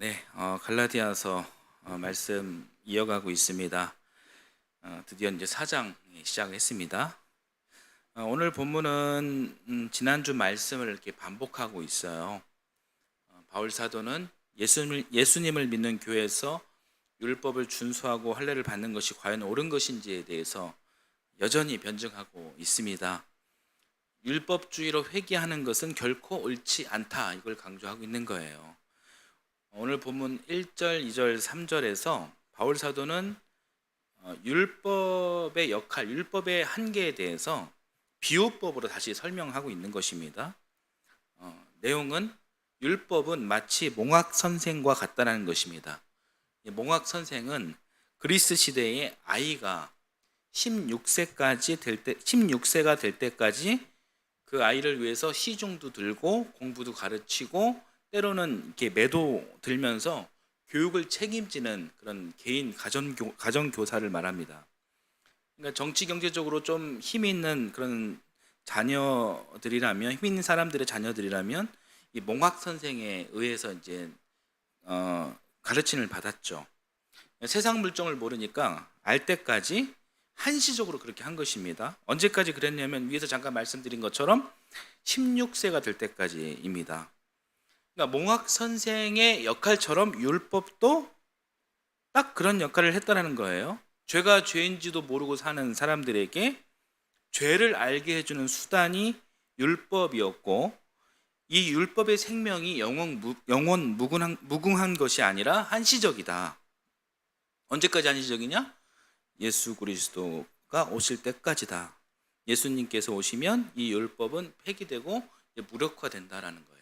네, 갈라디아서 말씀 이어가고 있습니다. 드디어 이제 4장 시작했습니다. 오늘 본문은 지난주 말씀을 이렇게 반복하고 있어요. 바울 사도는 예수님을 믿는 교회에서 율법을 준수하고 할례를 받는 것이 과연 옳은 것인지에 대해서 여전히 변증하고 있습니다. 율법주의로 회개하는 것은 결코 옳지 않다, 이걸 강조하고 있는 거예요. 오늘 본문 1절, 2절, 3절에서 바울 사도는 율법의 역할, 율법의 한계에 대해서 비유법으로 다시 설명하고 있는 것입니다. 내용은 율법은 마치 몽학 선생과 같다는 것입니다. 몽학 선생은 그리스 시대의 아이가 16세가 될 때까지 그 아이를 위해서 시중도 들고 공부도 가르치고 때로는 이렇게 매도 들면서 교육을 책임지는 그런 개인 가정교사를 말합니다. 그러니까 정치 경제적으로 좀 힘이 있는 그런 자녀들이라면, 힘 있는 사람들의 자녀들이라면 이 몽학 선생에 의해서 이제 가르침을 받았죠. 세상 물정을 모르니까 알 때까지 한시적으로 그렇게 한 것입니다. 언제까지 그랬냐면 위에서 잠깐 말씀드린 것처럼 16세가 될 때까지입니다. 그러니까 몽학 선생의 역할처럼 율법도 딱 그런 역할을 했다는 거예요. 죄가 죄인지도 모르고 사는 사람들에게 죄를 알게 해주는 수단이 율법이었고, 이 율법의 생명이 영원 무궁한 것이 아니라 한시적이다. 언제까지 한시적이냐? 예수 그리스도가 오실 때까지다. 예수님께서 오시면 이 율법은 폐기되고 무력화된다라는 거예요.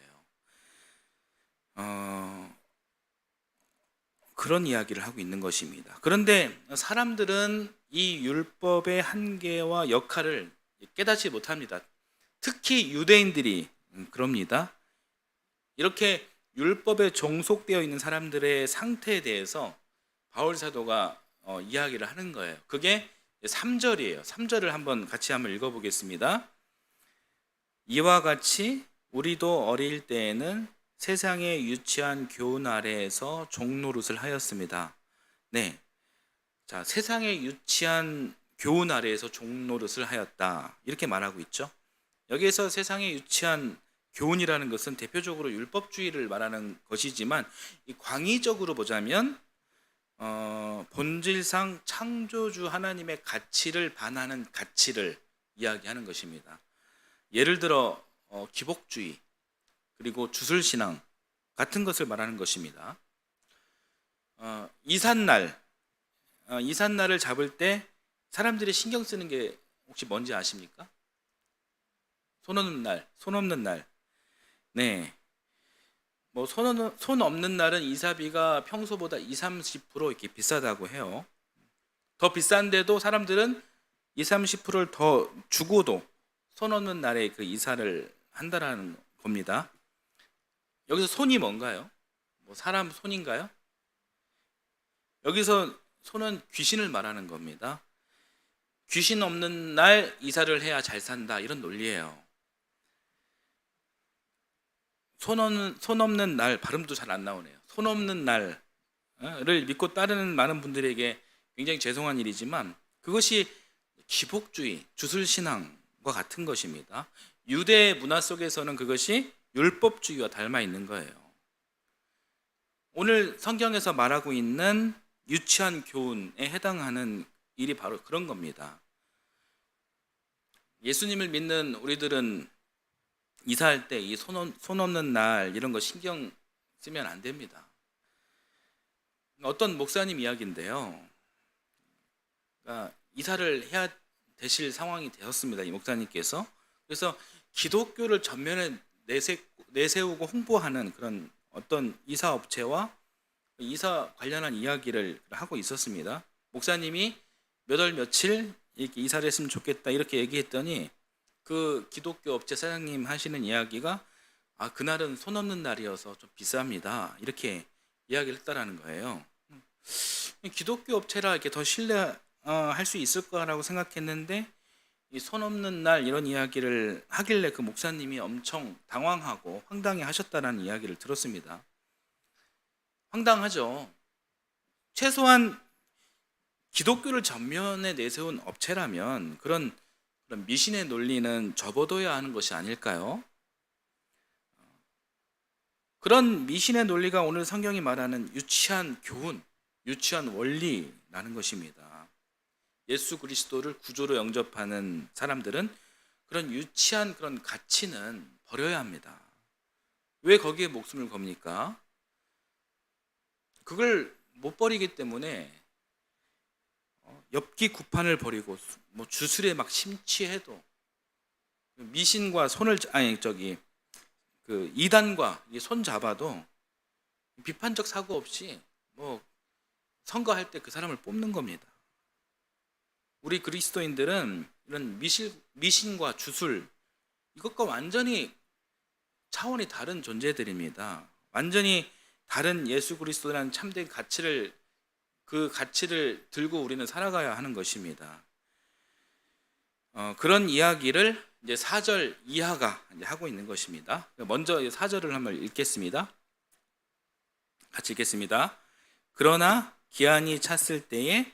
그런 이야기를 하고 있는 것입니다. 그런데 사람들은 이 율법의 한계와 역할을 깨닫지 못합니다. 특히 유대인들이 그럽니다. 이렇게 율법에 종속되어 있는 사람들의 상태에 대해서 바울 사도가 이야기를 하는 거예요. 그게 3절이에요. 3절을 같이 한번 읽어보겠습니다. 이와 같이 우리도 어릴 때에는 세상의 유치한 교훈 아래에서 종노릇을 하였습니다. 네, 자, 세상의 유치한 교훈 아래에서 종노릇을 하였다, 이렇게 말하고 있죠. 여기에서 세상의 유치한 교훈이라는 것은 대표적으로 율법주의를 말하는 것이지만, 이 광의적으로 보자면 본질상 창조주 하나님의 가치를 반하는 가치를 이야기하는 것입니다. 예를 들어 기복주의, 그리고 주술신앙 같은 것을 말하는 것입니다. 이삿날을 잡을 때 사람들이 신경 쓰는 게 혹시 뭔지 아십니까? 손 없는 날. 네. 손 없는 날은 이사비가 평소보다 20-30% 이렇게 비싸다고 해요. 더 비싼데도 사람들은 20-30%를 더 주고도 손 없는 날에 그 이사를 한다라는 겁니다. 여기서 손이 뭔가요? 사람 손인가요? 여기서 손은 귀신을 말하는 겁니다. 귀신 없는 날 이사를 해야 잘 산다, 이런 논리예요. 손 없는 날, 발음도 잘 안 나오네요. 손 없는 날을 믿고 따르는 많은 분들에게 굉장히 죄송한 일이지만 그것이 기복주의, 주술신앙과 같은 것입니다. 유대 문화 속에서는 그것이 율법주의와 닮아 있는 거예요. 오늘 성경에서 말하고 있는 유치한 교훈에 해당하는 일이 바로 그런 겁니다. 예수님을 믿는 우리들은 이사할 때 이 손 없는 날 이런 거 신경 쓰면 안 됩니다. 어떤 목사님 이야기인데요. 그러니까 이사를 해야 되실 상황이 되었습니다, 이 목사님께서. 그래서 기독교를 전면에 내세우고 홍보하는 그런 어떤 이사업체와 이사 관련한 이야기를 하고 있었습니다. 목사님이 몇 월 며칠 이렇게 이사를 했으면 좋겠다, 이렇게 얘기했더니 그 기독교 업체 사장님 하시는 이야기가 그날은 손 없는 날이어서 좀 비쌉니다, 이렇게 이야기를 했다라는 거예요. 기독교 업체라 이렇게 더 신뢰할 수 있을 거라고 생각했는데 이 손 없는 날 이런 이야기를 하길래 그 목사님이 엄청 당황하고 황당해 하셨다는 이야기를 들었습니다. 황당하죠. 최소한 기독교를 전면에 내세운 업체라면 그런 미신의 논리는 접어둬야 하는 것이 아닐까요? 그런 미신의 논리가 오늘 성경이 말하는 유치한 교훈, 유치한 원리라는 것입니다. 예수 그리스도를 구조로 영접하는 사람들은 그런 유치한 그런 가치는 버려야 합니다. 왜 거기에 목숨을 겁니까? 그걸 못 버리기 때문에 엽기 구판을 버리고 뭐 주술에 막 심취해도 미신과 그 이단과 손 잡아도 비판적 사고 없이 뭐 선거할 때 그 사람을 뽑는 겁니다. 우리 그리스도인들은 이런 미신과 주술 이것과 완전히 차원이 다른 존재들입니다. 완전히 다른 예수 그리스도라는 참된 가치를 들고 우리는 살아가야 하는 것입니다. 그런 이야기를 이제 4절 이하가 이제 하고 있는 것입니다. 먼저 4절을 한번 읽겠습니다. 같이 읽겠습니다. 그러나 기한이 찼을 때에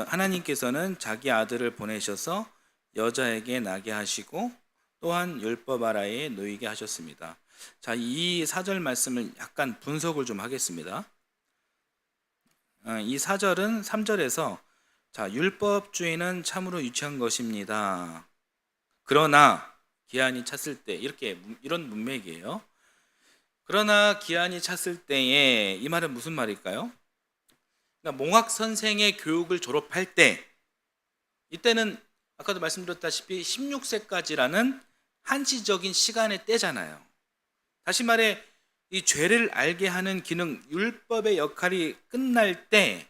하나님께서는 자기 아들을 보내셔서 여자에게 나게 하시고 또한 율법 아래에 놓이게 하셨습니다. 자, 이 4절 말씀을 약간 분석을 좀 하겠습니다. 이 4절은 3절에서 율법주의는 참으로 유치한 것입니다. 그러나 기한이 찼을 때 이런 문맥이에요. 그러나 기한이 찼을 때에 이 말은 무슨 말일까요? 그러니까 몽학 선생의 교육을 졸업할 때 이때는 아까도 말씀드렸다시피 16세까지라는 한시적인 시간의 때잖아요. 다시 말해 이 죄를 알게 하는 기능 율법의 역할이 끝날 때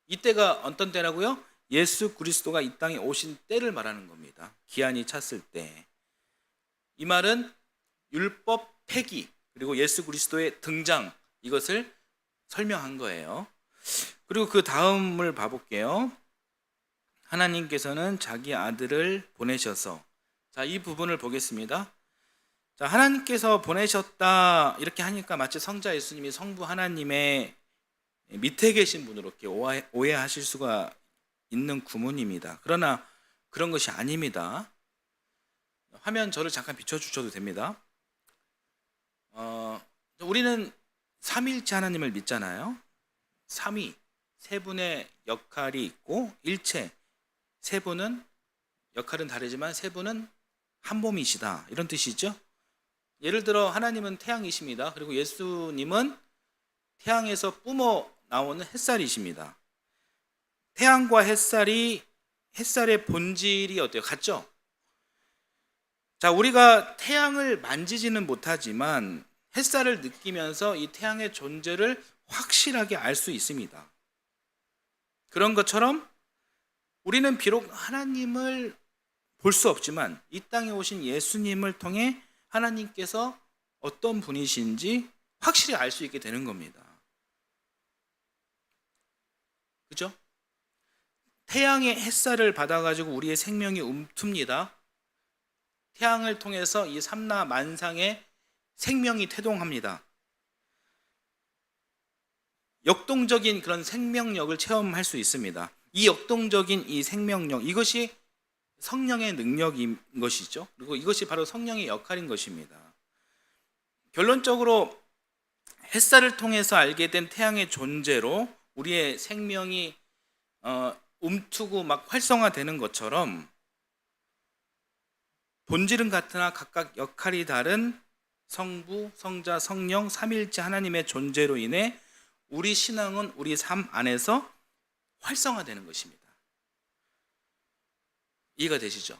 이때가 어떤 때라고요? 예수 그리스도가 이 땅에 오신 때를 말하는 겁니다. 기한이 찼을 때. 이 말은 율법 폐기 그리고 예수 그리스도의 등장 이것을 설명한 거예요. 그리고 그 다음을 봐볼게요. 하나님께서는 자기 아들을 보내셔서 이 부분을 보겠습니다. 하나님께서 보내셨다 이렇게 하니까 마치 성자 예수님이 성부 하나님의 밑에 계신 분으로 이렇게 오해하실 수가 있는 구문입니다. 그러나 그런 것이 아닙니다. 화면 저를 잠깐 비춰주셔도 됩니다. 우리는 삼위일체 하나님을 믿잖아요. 삼위, 세 분의 역할이 있고 일체, 세 분은 역할은 다르지만 세 분은 한 몸이시다 이런 뜻이죠. 예를 들어 하나님은 태양이십니다. 그리고 예수님은 태양에서 뿜어 나오는 햇살이십니다. 태양과 햇살의 본질이 어때요? 같죠? 우리가 태양을 만지지는 못하지만 햇살을 느끼면서 이 태양의 존재를 확실하게 알 수 있습니다. 그런 것처럼 우리는 비록 하나님을 볼 수 없지만 이 땅에 오신 예수님을 통해 하나님께서 어떤 분이신지 확실히 알 수 있게 되는 겁니다. 그죠? 태양의 햇살을 받아가지고 우리의 생명이 움틉니다. 태양을 통해서 이 삼라 만상의 생명이 태동합니다. 역동적인 그런 생명력을 체험할 수 있습니다. 이 역동적인 이 생명력, 이것이 성령의 능력인 것이죠. 그리고 이것이 바로 성령의 역할인 것입니다. 결론적으로 햇살을 통해서 알게 된 태양의 존재로 우리의 생명이 움트고 막 활성화되는 것처럼 본질은 같으나 각각 역할이 다른 성부, 성자, 성령, 삼위일체 하나님의 존재로 인해 우리 신앙은 우리 삶 안에서 활성화되는 것입니다. 이해가 되시죠?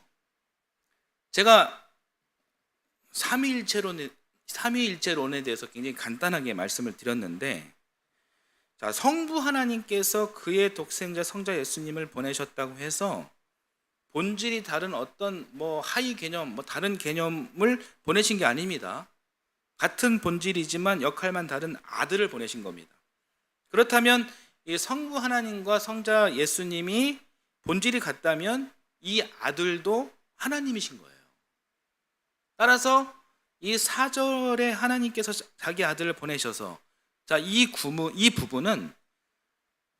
제가 삼위일체론에 대해서 굉장히 간단하게 말씀을 드렸는데 성부 하나님께서 그의 독생자 성자 예수님을 보내셨다고 해서 본질이 다른 어떤 하위 개념, 다른 개념을 보내신 게 아닙니다. 같은 본질이지만 역할만 다른 아들을 보내신 겁니다. 그렇다면 이 성부 하나님과 성자 예수님이 본질이 같다면 이 아들도 하나님이신 거예요. 따라서 이 4절에 하나님께서 자기 아들을 보내셔서 자, 이 부분은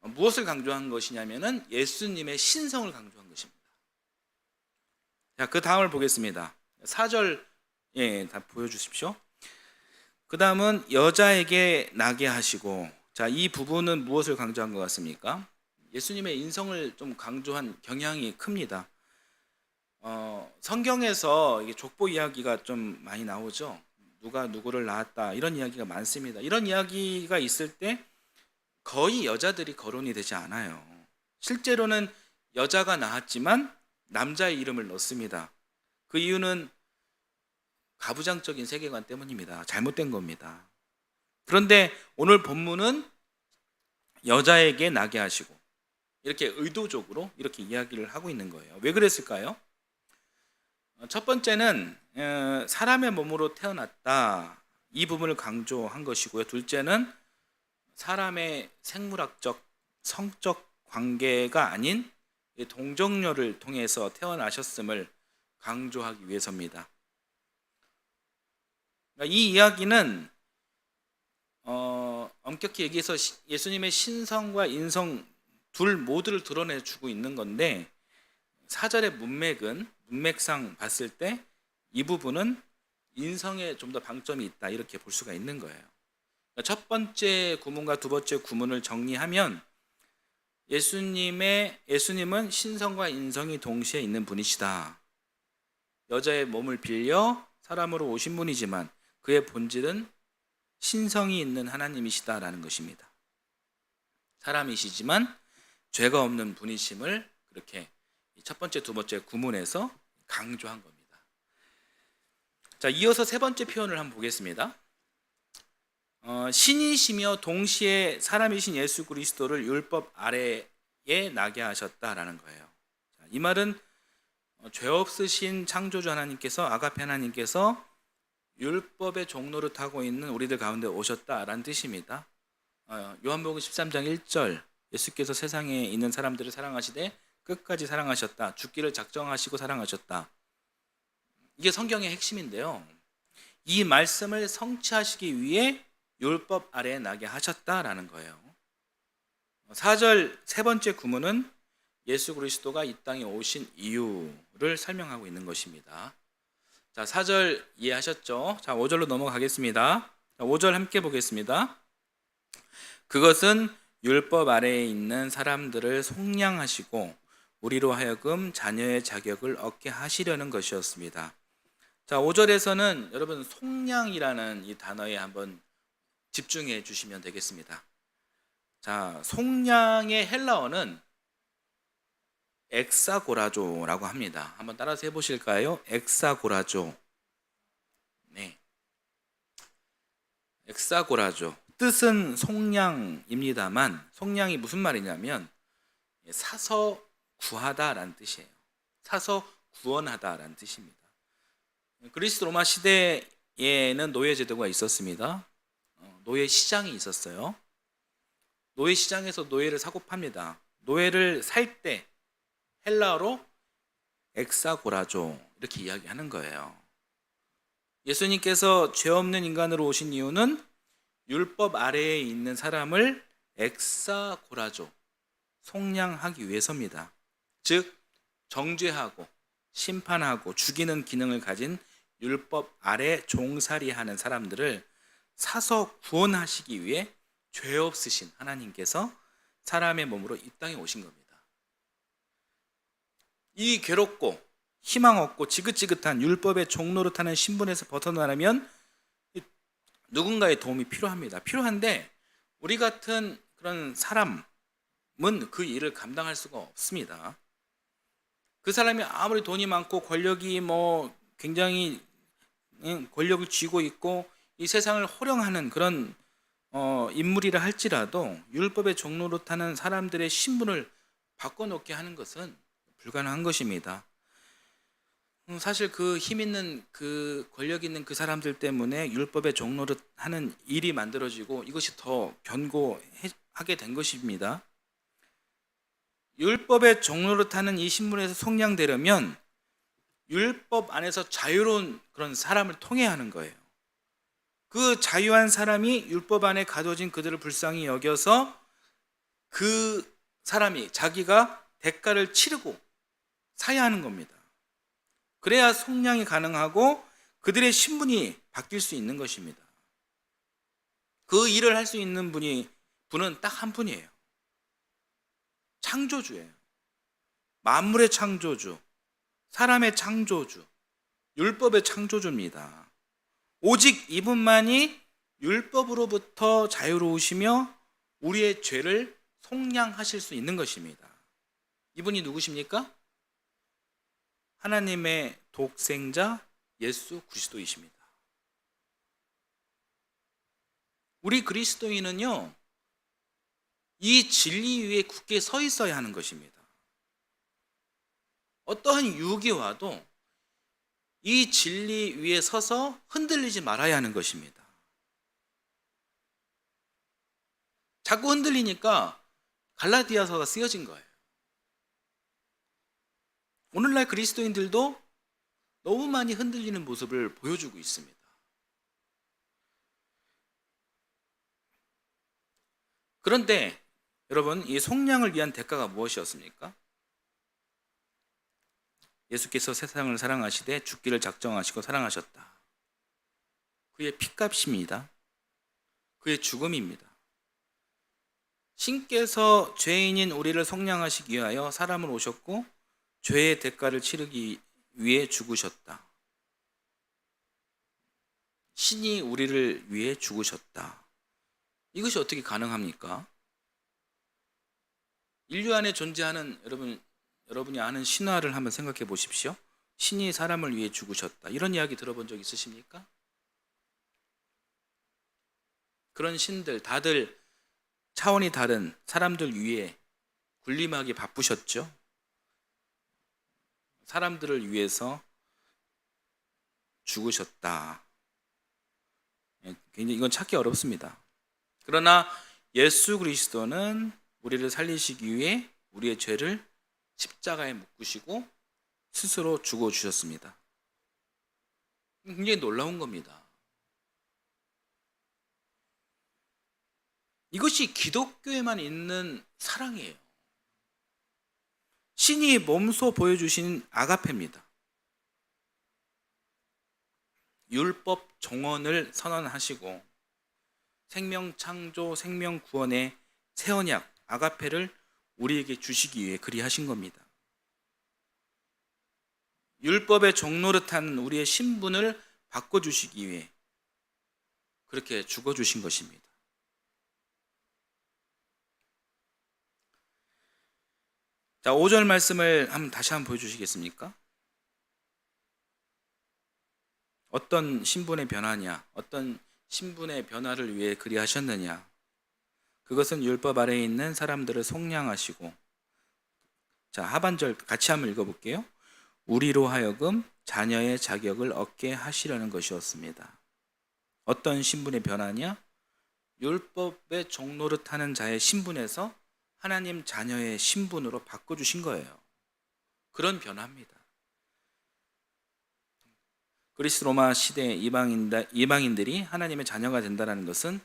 무엇을 강조한 것이냐면은 예수님의 신성을 강조한 것입니다. 자, 그 다음을 보겠습니다. 4절 다 보여주십시오. 그 다음은 여자에게 나게 하시고, 자, 이 부분은 무엇을 강조한 것 같습니까? 예수님의 인성을 좀 강조한 경향이 큽니다. 성경에서 이게 족보 이야기가 좀 많이 나오죠. 누가 누구를 낳았다 이런 이야기가 많습니다. 이런 이야기가 있을 때 거의 여자들이 거론이 되지 않아요. 실제로는 여자가 낳았지만 남자의 이름을 넣습니다. 그 이유는 가부장적인 세계관 때문입니다. 잘못된 겁니다. 그런데 오늘 본문은 여자에게 나게 하시고 이렇게 의도적으로 이렇게 이야기를 하고 있는 거예요. 왜 그랬을까요? 첫 번째는 사람의 몸으로 태어났다, 이 부분을 강조한 것이고요. 둘째는 사람의 생물학적, 성적 관계가 아닌 동정녀를 통해서 태어나셨음을 강조하기 위해서입니다. 이 이야기는 엄격히 얘기해서 예수님의 신성과 인성 둘 모두를 드러내주고 있는 건데, 4절의 문맥상 봤을 때 이 부분은 인성에 좀 더 방점이 있다, 이렇게 볼 수가 있는 거예요. 첫 번째 구문과 두 번째 구문을 정리하면 예수님은 신성과 인성이 동시에 있는 분이시다. 여자의 몸을 빌려 사람으로 오신 분이지만 그의 본질은 신성이 있는 하나님이시다라는 것입니다. 사람이시지만 죄가 없는 분이심을 그렇게 첫 번째, 두 번째 구문에서 강조한 겁니다. 자, 이어서 세 번째 표현을 한번 보겠습니다. 신이시며 동시에 사람이신 예수 그리스도를 율법 아래에 나게 하셨다라는 거예요. 이 말은 죄 없으신 창조주 하나님께서, 아가페 하나님께서 율법의 종로를 타고 있는 우리들 가운데 오셨다라는 뜻입니다. 요한복음 13장 1절, 예수께서 세상에 있는 사람들을 사랑하시되 끝까지 사랑하셨다. 죽기를 작정하시고 사랑하셨다. 이게 성경의 핵심인데요. 이 말씀을 성취하시기 위해 율법 아래에 나게 하셨다라는 거예요. 4절 세 번째 구문은 예수 그리스도가 이 땅에 오신 이유를 설명하고 있는 것입니다. 자, 4절 이해하셨죠? 자, 5절로 넘어가겠습니다. 자, 5절 함께 보겠습니다. 그것은 율법 아래에 있는 사람들을 속량하시고 우리로 하여금 자녀의 자격을 얻게 하시려는 것이었습니다. 자, 5절에서는 여러분 속량이라는 이 단어에 한번 집중해 주시면 되겠습니다. 자, 속량의 헬라어는 엑사고라조라고 합니다. 한번 따라서 해보실까요? 엑사고라조. 네, 엑사고라조. 뜻은 속량입니다만 속량이 무슨 말이냐면 사서 구하다라는 뜻이에요. 사서 구원하다라는 뜻입니다. 그리스 로마 시대에는 노예 제도가 있었습니다. 노예 시장이 있었어요. 노예 시장에서 노예를 사고 팝니다. 노예를 살 때 헬라어로 엑사고라조 이렇게 이야기하는 거예요. 예수님께서 죄 없는 인간으로 오신 이유는 율법 아래에 있는 사람을 엑사고라조, 속량하기 위해서입니다. 즉 정죄하고 심판하고 죽이는 기능을 가진 율법 아래 종살이하는 사람들을 사서 구원하시기 위해 죄 없으신 하나님께서 사람의 몸으로 이 땅에 오신 겁니다. 이 괴롭고 희망 없고 지긋지긋한 율법의 종노릇하는 신분에서 벗어나려면 누군가의 도움이 필요합니다. 필요한데 우리 같은 그런 사람은 그 일을 감당할 수가 없습니다. 그 사람이 아무리 돈이 많고 권력이 굉장히 권력을 쥐고 있고 이 세상을 호령하는 그런 인물이라 할지라도 율법의 종노릇하는 사람들의 신분을 바꿔놓게 하는 것은 불가능한 것입니다. 사실 그 힘 있는 그 권력 있는 그 사람들 때문에 율법의 종노릇하는 일이 만들어지고 이것이 더 견고하게 된 것입니다. 율법의 종노릇하는 이 신분에서 속량되려면 율법 안에서 자유로운 그런 사람을 통해야 하는 거예요. 그 자유한 사람이 율법 안에 가둬진 그들을 불쌍히 여겨서 그 사람이 자기가 대가를 치르고 사야 하는 겁니다. 그래야 속량이 가능하고 그들의 신분이 바뀔 수 있는 것입니다. 그 일을 할 수 있는 분은 딱 한 분이에요. 창조주예요. 만물의 창조주, 사람의 창조주, 율법의 창조주입니다. 오직 이분만이 율법으로부터 자유로우시며 우리의 죄를 속량하실 수 있는 것입니다. 이분이 누구십니까? 하나님의 독생자 예수 그리스도이십니다. 우리 그리스도인은요, 이 진리 위에 굳게 서 있어야 하는 것입니다. 어떠한 유혹이 와도 이 진리 위에 서서 흔들리지 말아야 하는 것입니다. 자꾸 흔들리니까 갈라디아서가 쓰여진 거예요. 오늘날 그리스도인들도 너무 많이 흔들리는 모습을 보여주고 있습니다. 그런데 여러분, 이 속량을 위한 대가가 무엇이었습니까? 예수께서 세상을 사랑하시되 죽기를 작정하시고 사랑하셨다. 그의 피값입니다. 그의 죽음입니다. 신께서 죄인인 우리를 속량하시기 위하여 사람을 오셨고 죄의 대가를 치르기 위해 죽으셨다. 신이 우리를 위해 죽으셨다. 이것이 어떻게 가능합니까? 인류 안에 존재하는 여러분이 아는 신화를 한번 생각해 보십시오. 신이 사람을 위해 죽으셨다. 이런 이야기 들어본 적 있으십니까? 그런 신들 다들 차원이 다른 사람들 위해 군림하기 바쁘셨죠. 사람들을 위해서 죽으셨다. 굉장히 이건 찾기 어렵습니다. 그러나 예수 그리스도는 우리를 살리시기 위해 우리의 죄를 십자가에 묶으시고 스스로 죽어주셨습니다. 굉장히 놀라운 겁니다. 이것이 기독교에만 있는 사랑이에요. 신이 몸소 보여주신 아가페입니다. 율법 정언을 선언하시고 생명 창조, 생명 구원의 새 언약 아가페를 우리에게 주시기 위해 그리하신 겁니다. 율법의 종노릇하는 우리의 신분을 바꿔주시기 위해 그렇게 죽어주신 것입니다. 자, 5절 말씀을 다시 한번 보여주시겠습니까? 어떤 신분의 변화냐, 어떤 신분의 변화를 위해 그리하셨느냐. 그것은 율법 아래에 있는 사람들을 속량하시고, 자, 하반절 같이 한번 읽어볼게요. 우리로 하여금 자녀의 자격을 얻게 하시려는 것이었습니다. 어떤 신분의 변화냐? 율법의 종노릇하는 자의 신분에서 하나님 자녀의 신분으로 바꿔주신 거예요. 그런 변화입니다. 그리스 로마 시대 이방인들이 하나님의 자녀가 된다는 것은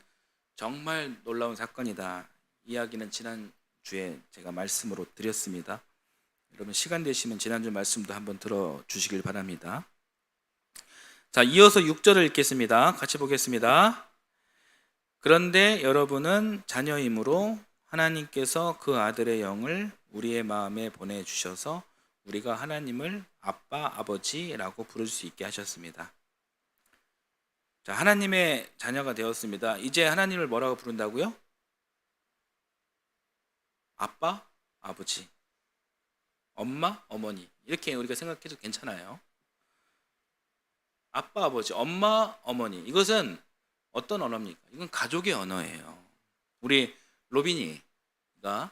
정말 놀라운 사건이다. 이야기는 지난주에 제가 말씀으로 드렸습니다. 여러분 시간 되시면 지난주 말씀도 한번 들어주시길 바랍니다. 자, 이어서 6절을 읽겠습니다. 같이 보겠습니다. 그런데 여러분은 자녀이므로 하나님께서 그 아들의 영을 우리의 마음에 보내주셔서 우리가 하나님을 아빠, 아버지라고 부를 수 있게 하셨습니다. 자, 하나님의 자녀가 되었습니다. 이제 하나님을 뭐라고 부른다고요? 아빠, 아버지, 엄마, 어머니 이렇게 우리가 생각해도 괜찮아요. 아빠, 아버지, 엄마, 어머니 이것은 어떤 언어입니까? 이건 가족의 언어예요. 우리 로빈이가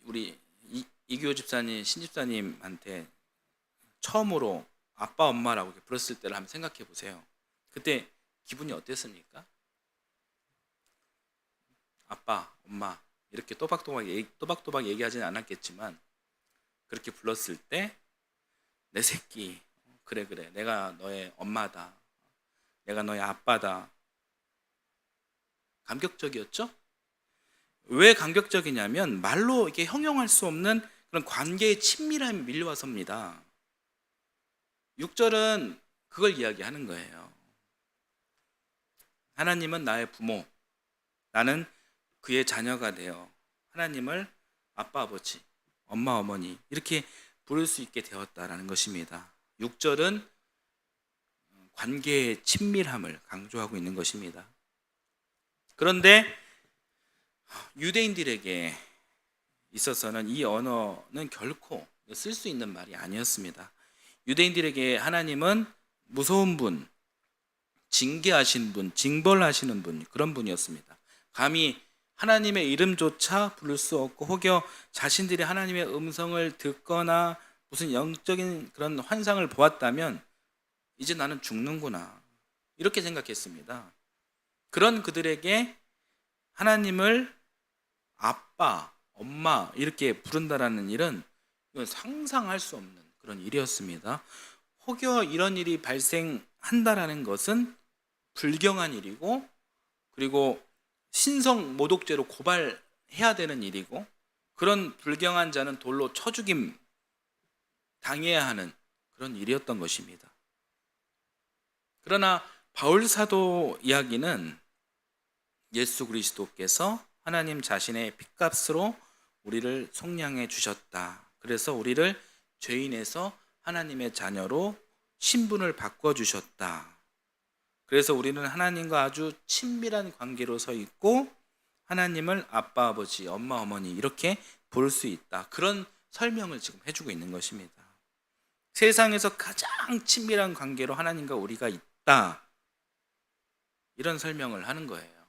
우리 이규호 집사님, 신집사님한테 처음으로 아빠, 엄마라고 불렀을 때를 한번 생각해 보세요. 그때 기분이 어땠습니까? 아빠, 엄마 이렇게 또박또박 얘기하지는 않았겠지만 그렇게 불렀을 때 내 새끼, 그래 내가 너의 엄마다, 내가 너의 아빠다. 감격적이었죠? 왜 감격적이냐면 말로 이렇게 형용할 수 없는 그런 관계의 친밀함이 밀려와서입니다. 6절은 그걸 이야기하는 거예요. 하나님은 나의 부모, 나는 그의 자녀가 되어 하나님을 아빠, 아버지, 엄마, 어머니 이렇게 부를 수 있게 되었다라는 것입니다. 6절은 관계의 친밀함을 강조하고 있는 것입니다. 그런데 유대인들에게 있어서는 이 언어는 결코 쓸 수 있는 말이 아니었습니다. 유대인들에게 하나님은 무서운 분, 징계하신 분, 징벌하시는 분, 그런 분이었습니다. 감히 하나님의 이름조차 부를 수 없고 혹여 자신들이 하나님의 음성을 듣거나 무슨 영적인 그런 환상을 보았다면 이제 나는 죽는구나 이렇게 생각했습니다. 그런 그들에게 하나님을 아빠, 엄마 이렇게 부른다라는 일은 이건 상상할 수 없는 그런 일이었습니다. 혹여 이런 일이 발생한다라는 것은 불경한 일이고, 그리고 신성 모독죄로 고발해야 되는 일이고, 그런 불경한 자는 돌로 쳐 죽임 당해야 하는 그런 일이었던 것입니다. 그러나 바울 사도 이야기는 예수 그리스도께서 하나님 자신의 핏값으로 우리를 속량해 주셨다. 그래서 우리를 죄인에서 하나님의 자녀로 신분을 바꿔 주셨다. 그래서 우리는 하나님과 아주 친밀한 관계로 서 있고 하나님을 아빠, 아버지, 엄마, 어머니 이렇게 부를 수 있다. 그런 설명을 지금 해주고 있는 것입니다. 세상에서 가장 친밀한 관계로 하나님과 우리가 있다. 이런 설명을 하는 거예요.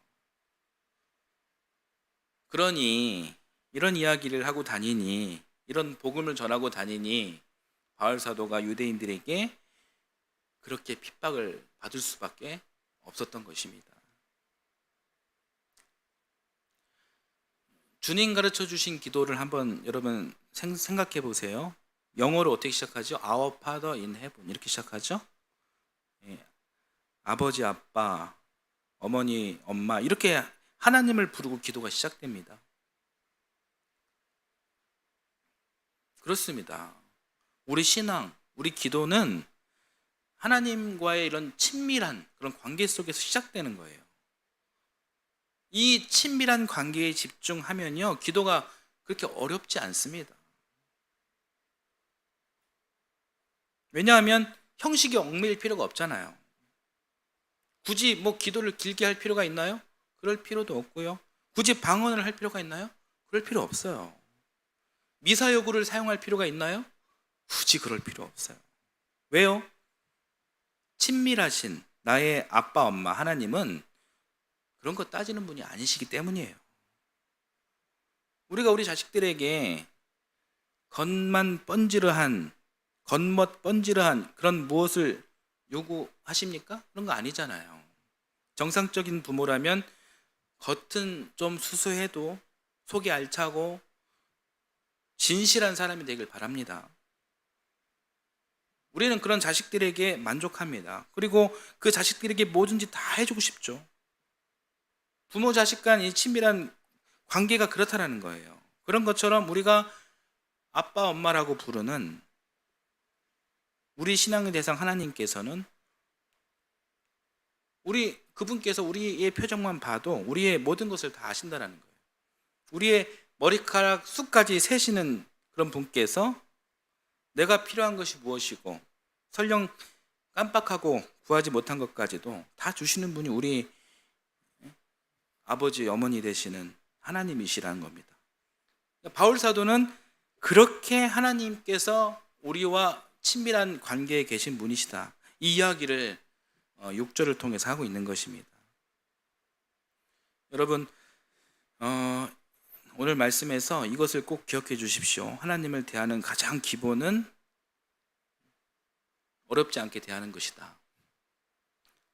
그러니 이런 이야기를 하고 다니니, 이런 복음을 전하고 다니니 바울 사도가 유대인들에게 그렇게 핍박을 받을 수밖에 없었던 것입니다. 주님 가르쳐 주신 기도를 한번 여러분 생각해 보세요. 영어로 어떻게 시작하죠? Our Father in Heaven 이렇게 시작하죠? 예. 아버지, 아빠, 어머니, 엄마 이렇게 하나님을 부르고 기도가 시작됩니다. 그렇습니다. 우리 신앙, 우리 기도는 하나님과의 이런 친밀한 그런 관계 속에서 시작되는 거예요. 이 친밀한 관계에 집중하면요, 기도가 그렇게 어렵지 않습니다. 왜냐하면 형식에 얽매일 필요가 없잖아요. 굳이 뭐 기도를 길게 할 필요가 있나요? 그럴 필요도 없고요. 굳이 방언을 할 필요가 있나요? 그럴 필요 없어요. 미사 여구를 사용할 필요가 있나요? 굳이 그럴 필요 없어요. 왜요? 친밀하신 나의 아빠, 엄마, 하나님은 그런 거 따지는 분이 아니시기 때문이에요. 우리가 우리 자식들에게 겉멋 번지르한 그런 무엇을 요구하십니까? 그런 거 아니잖아요. 정상적인 부모라면 겉은 좀 수수해도 속이 알차고 진실한 사람이 되길 바랍니다. 우리는 그런 자식들에게 만족합니다. 그리고 그 자식들에게 뭐든지 다 해주고 싶죠. 부모 자식 간 이 친밀한 관계가 그렇다라는 거예요. 그런 것처럼 우리가 아빠, 엄마라고 부르는 우리 신앙의 대상 하나님께서는 그분께서 우리의 표정만 봐도 우리의 모든 것을 다 아신다는 거예요. 우리의 머리카락 숱까지 세시는 그런 분께서 내가 필요한 것이 무엇이고 설령 깜빡하고 구하지 못한 것까지도 다 주시는 분이 우리 아버지, 어머니 되시는 하나님이시라는 겁니다. 바울 사도는 그렇게 하나님께서 우리와 친밀한 관계에 계신 분이시다. 이 이야기를 6절을 통해서 하고 있는 것입니다. 여러분, 오늘 말씀에서 이것을 꼭 기억해 주십시오. 하나님을 대하는 가장 기본은 어렵지 않게 대하는 것이다.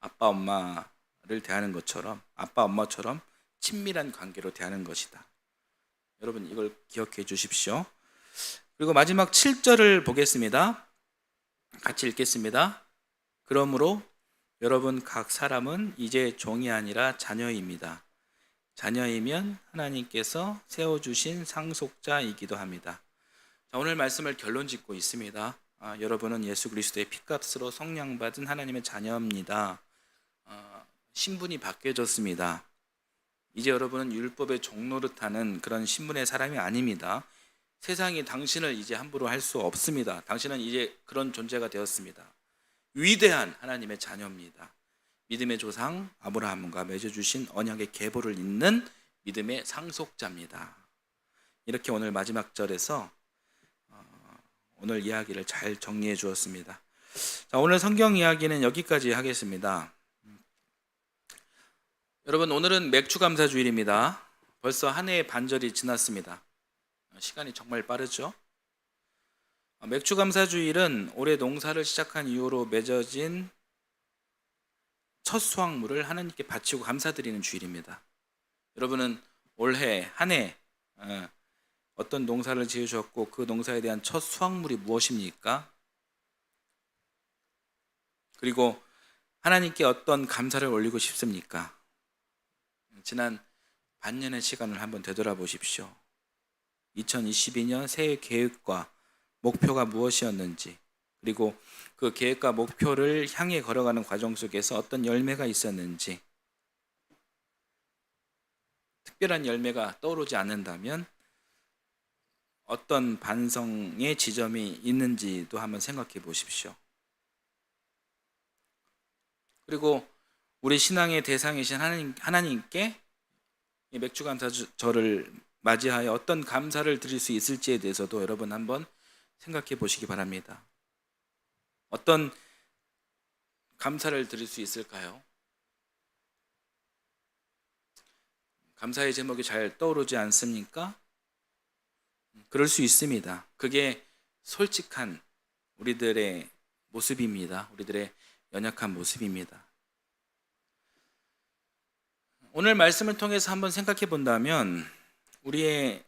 아빠, 엄마를 대하는 것처럼, 아빠, 엄마처럼 친밀한 관계로 대하는 것이다. 여러분, 이걸 기억해 주십시오. 그리고 마지막 7절을 보겠습니다. 같이 읽겠습니다. 그러므로 여러분 각 사람은 이제 종이 아니라 자녀입니다. 자녀이면 하나님께서 세워주신 상속자이기도 합니다. 자, 오늘 말씀을 결론 짓고 있습니다. 여러분은 예수 그리스도의 피값으로 성량받은 하나님의 자녀입니다. 신분이 바뀌어졌습니다. 이제 여러분은 율법의 종노릇하는 그런 신분의 사람이 아닙니다. 세상이 당신을 이제 함부로 할 수 없습니다. 당신은 이제 그런 존재가 되었습니다. 위대한 하나님의 자녀입니다. 믿음의 조상 아브라함과 맺어주신 언약의 계보를 잇는 믿음의 상속자입니다. 이렇게 오늘 마지막 절에서 오늘 이야기를 잘 정리해 주었습니다. 자, 오늘 성경 이야기는 여기까지 하겠습니다. 여러분, 오늘은 맥주감사주일입니다. 벌써 한 해의 반절이 지났습니다. 시간이 정말 빠르죠? 맥주감사주일은 올해 농사를 시작한 이후로 맺어진 첫 수확물을 하나님께 바치고 감사드리는 주일입니다. 여러분은 올해 한 해 어떤 농사를 지으셨고 그 농사에 대한 첫 수확물이 무엇입니까? 그리고 하나님께 어떤 감사를 올리고 싶습니까? 지난 반년의 시간을 한번 되돌아보십시오. 2022년 새해 계획과 목표가 무엇이었는지, 그리고 그 계획과 목표를 향해 걸어가는 과정 속에서 어떤 열매가 있었는지, 특별한 열매가 떠오르지 않는다면 어떤 반성의 지점이 있는지도 한번 생각해 보십시오. 그리고 우리 신앙의 대상이신 하나님께 이 맥주감사절을 맞이하여 어떤 감사를 드릴 수 있을지에 대해서도 여러분 한번 생각해 보시기 바랍니다. 어떤 감사를 드릴 수 있을까요? 감사의 제목이 잘 떠오르지 않습니까? 그럴 수 있습니다. 그게 솔직한 우리들의 모습입니다. 우리들의 연약한 모습입니다. 오늘 말씀을 통해서 한번 생각해 본다면 우리의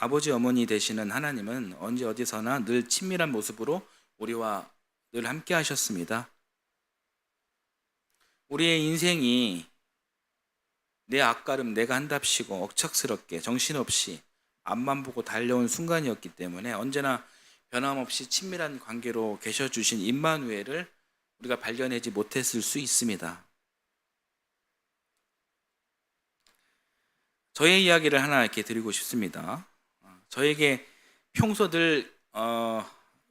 아버지 어머니 되시는 하나님은 언제 어디서나 늘 친밀한 모습으로 우리와 늘 함께 하셨습니다. 우리의 인생이 내 앞가름 내가 한답시고 억척스럽게 정신없이 앞만 보고 달려온 순간이었기 때문에 언제나 변함없이 친밀한 관계로 계셔주신 임마누엘을 우리가 발견하지 못했을 수 있습니다. 저의 이야기를 하나 이렇게 드리고 싶습니다. 저에게 평소들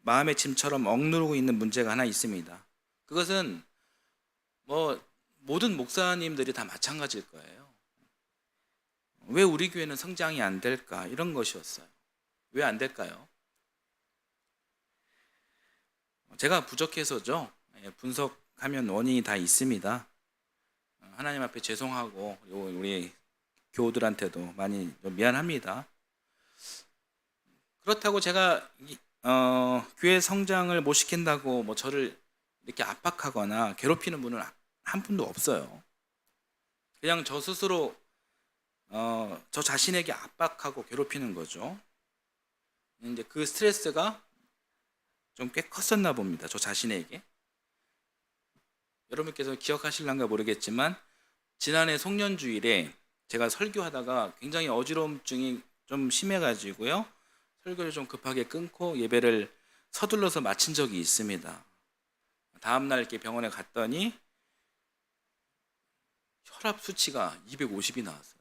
마음의 짐처럼 억누르고 있는 문제가 하나 있습니다. 그것은 모든 목사님들이 다 마찬가지일 거예요. 왜 우리 교회는 성장이 안 될까? 이런 것이었어요. 왜 안 될까요? 제가 부족해서죠. 분석하면 원인이 다 있습니다. 하나님 앞에 죄송하고 우리 교우들한테도 많이 미안합니다. 그렇다고 제가 교회 성장을 못 시킨다고 저를 이렇게 압박하거나 괴롭히는 분은 한 분도 없어요. 그냥 저 스스로 저 자신에게 압박하고 괴롭히는 거죠. 근데 그 스트레스가 좀 꽤 컸었나 봅니다. 저 자신에게. 여러분께서 기억하실란가 모르겠지만 지난해 송년주일에 제가 설교하다가 굉장히 어지러움증이 좀 심해가지고요. 설교를 좀 급하게 끊고 예배를 서둘러서 마친 적이 있습니다. 다음날 이렇게 병원에 갔더니 혈압 수치가 250이 나왔어요.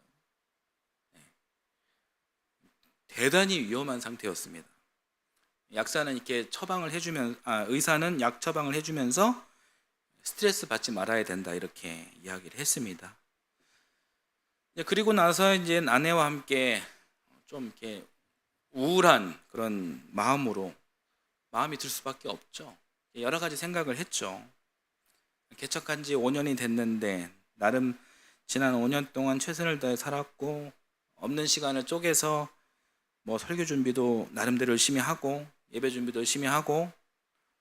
대단히 위험한 상태였습니다. 약사는 이렇게 처방을 의사는 약 처방을 해주면서 스트레스 받지 말아야 된다 이렇게 이야기를 했습니다. 그리고 나서 이제 아내와 함께 좀 이렇게 우울한 그런 마음이 들 수밖에 없죠. 여러 가지 생각을 했죠. 개척한 지 5년이 됐는데 나름 지난 5년 동안 최선을 다해 살았고 없는 시간을 쪼개서 설교 준비도 나름대로 열심히 하고 예배 준비도 열심히 하고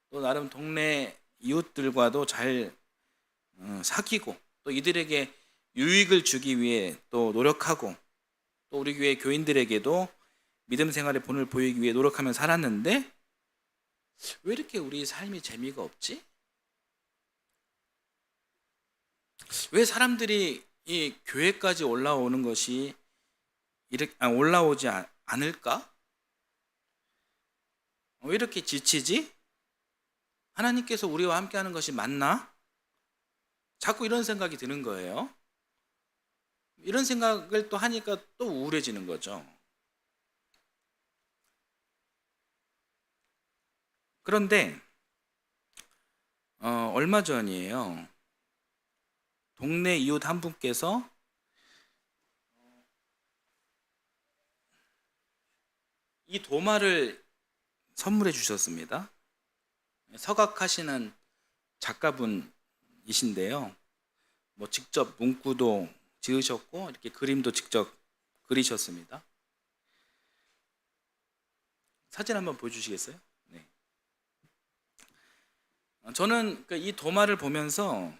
또 나름 동네 이웃들과도 잘 사귀고 또 이들에게 유익을 주기 위해 또 노력하고 또 우리 교회 교인들에게도 믿음 생활의 본을 보이기 위해 노력하며 살았는데 왜 이렇게 우리 삶이 재미가 없지? 왜 사람들이 이 교회까지 올라오는 것이 이렇게 올라오지 않을까? 왜 이렇게 지치지? 하나님께서 우리와 함께하는 것이 맞나? 자꾸 이런 생각이 드는 거예요. 이런 생각을 또 하니까 또 우울해지는 거죠. 그런데 얼마 전이에요. 동네 이웃 한 분께서 이 도마를 선물해 주셨습니다. 서각하시는 작가분이신데요. 뭐 직접 문구도 지으셨고 이렇게 그림도 직접 그리셨습니다. 사진 한번 보여주시겠어요? 네. 저는 이 도마를 보면서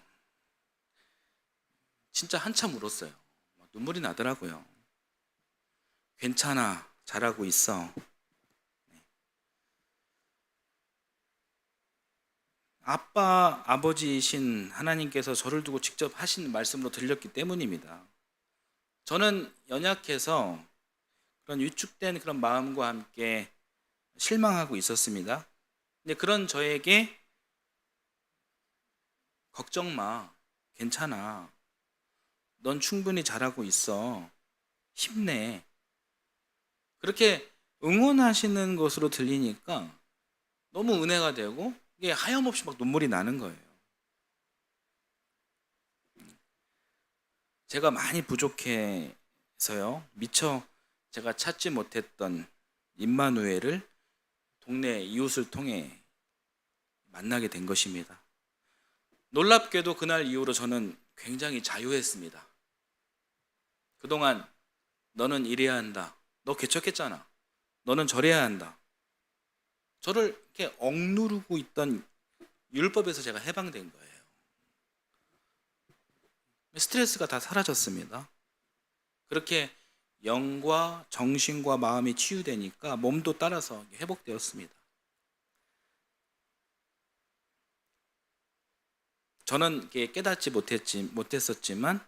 진짜 한참 울었어요. 눈물이 나더라고요. 괜찮아, 잘하고 있어. 아빠, 아버지이신 하나님께서 저를 두고 직접 하신 말씀으로 들렸기 때문입니다. 저는 연약해서 그런 위축된 그런 마음과 함께 실망하고 있었습니다. 근데 그런 저에게 걱정 마, 괜찮아. 넌 충분히 잘하고 있어. 힘내. 그렇게 응원하시는 것으로 들리니까 너무 은혜가 되고 이게 하염없이 막 눈물이 나는 거예요. 제가 많이 부족해서요. 미처 제가 찾지 못했던 임마누엘을 동네 이웃을 통해 만나게 된 것입니다. 놀랍게도 그날 이후로 저는 굉장히 자유했습니다. 그동안 너는 이래야 한다. 너 개척했잖아. 너는 저래야 한다. 저를 이렇게 억누르고 있던 율법에서 제가 해방된 거예요. 스트레스가 다 사라졌습니다. 그렇게 영과 정신과 마음이 치유되니까 몸도 따라서 회복되었습니다. 저는 깨닫지 못했었지만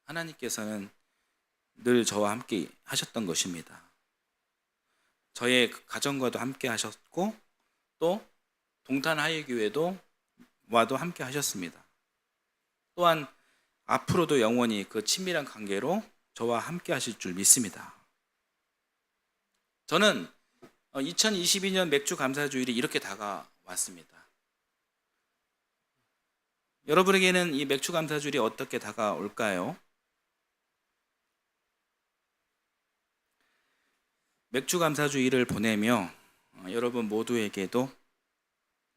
하나님께서는 늘 저와 함께 하셨던 것입니다. 저의 가정과도 함께 하셨고 또 동탄하이교회도 와도 함께 하셨습니다. 또한 앞으로도 영원히 그 친밀한 관계로 저와 함께 하실 줄 믿습니다. 저는 2022년 맥주 감사주일이 이렇게 다가왔습니다. 여러분에게는 이 맥주 감사주일이 어떻게 다가올까요? 맥주 감사주일을 보내며 여러분 모두에게도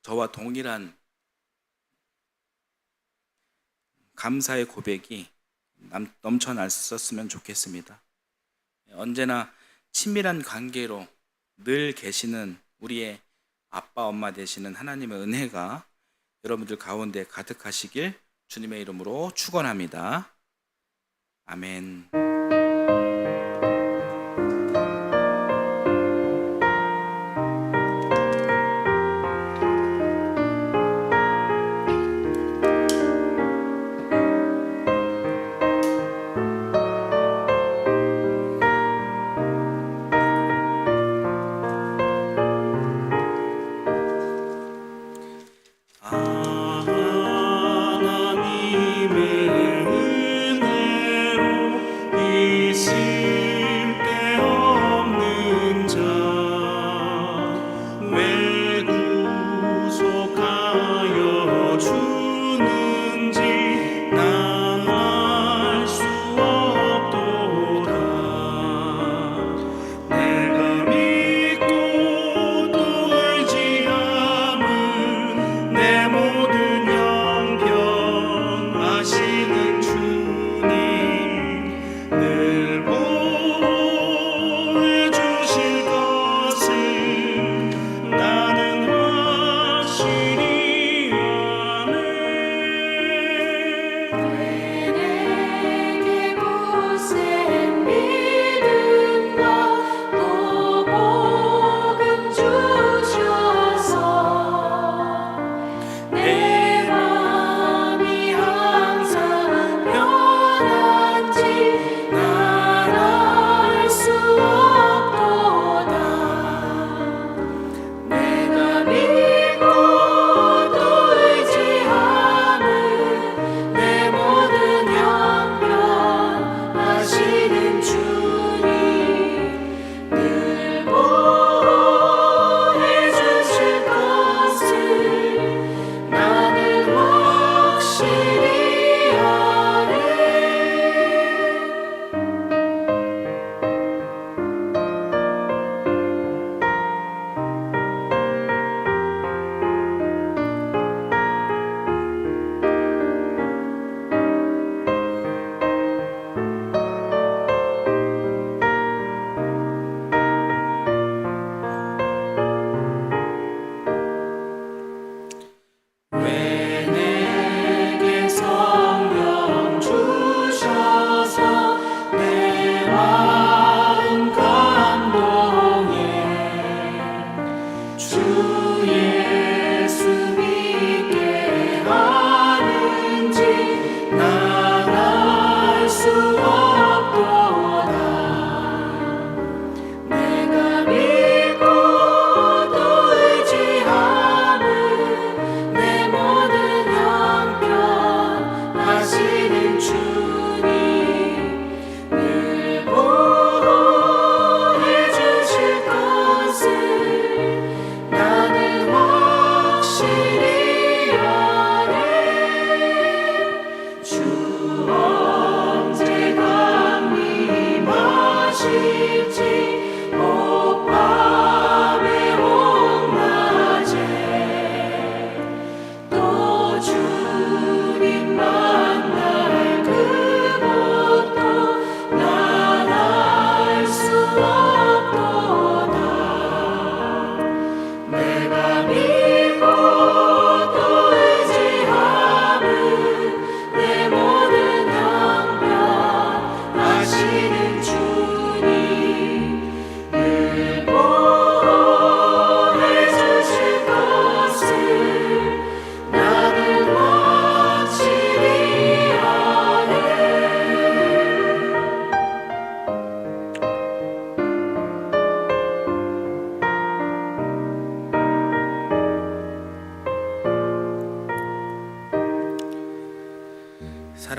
저와 동일한 감사의 고백이 넘쳐났었으면 좋겠습니다. 언제나 친밀한 관계로 늘 계시는 우리의 아빠, 엄마 되시는 하나님의 은혜가 여러분들 가운데 가득하시길 주님의 이름으로 축원합니다. 아멘. 하나님의 은혜로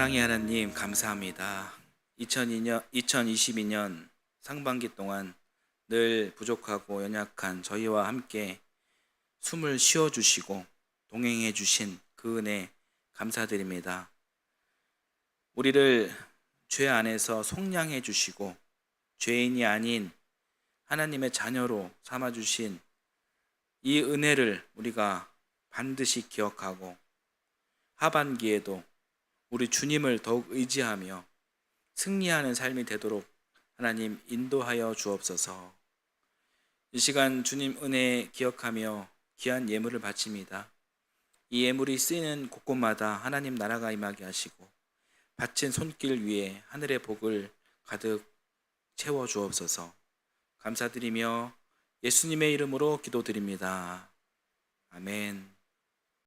사랑의 하나님, 감사합니다. 2022년 상반기 동안 늘 부족하고 연약한 저희와 함께 숨을 쉬어주시고 동행해 주신 그 은혜 감사드립니다. 우리를 죄 안에서 속량해 주시고 죄인이 아닌 하나님의 자녀로 삼아 주신 이 은혜를 우리가 반드시 기억하고 하반기에도 우리 주님을 더욱 의지하며 승리하는 삶이 되도록 하나님 인도하여 주옵소서. 이 시간 주님 은혜 기억하며 귀한 예물을 바칩니다. 이 예물이 쓰이는 곳곳마다 하나님 나라가 임하게 하시고 바친 손길 위에 하늘의 복을 가득 채워 주옵소서. 감사드리며 예수님의 이름으로 기도드립니다. 아멘.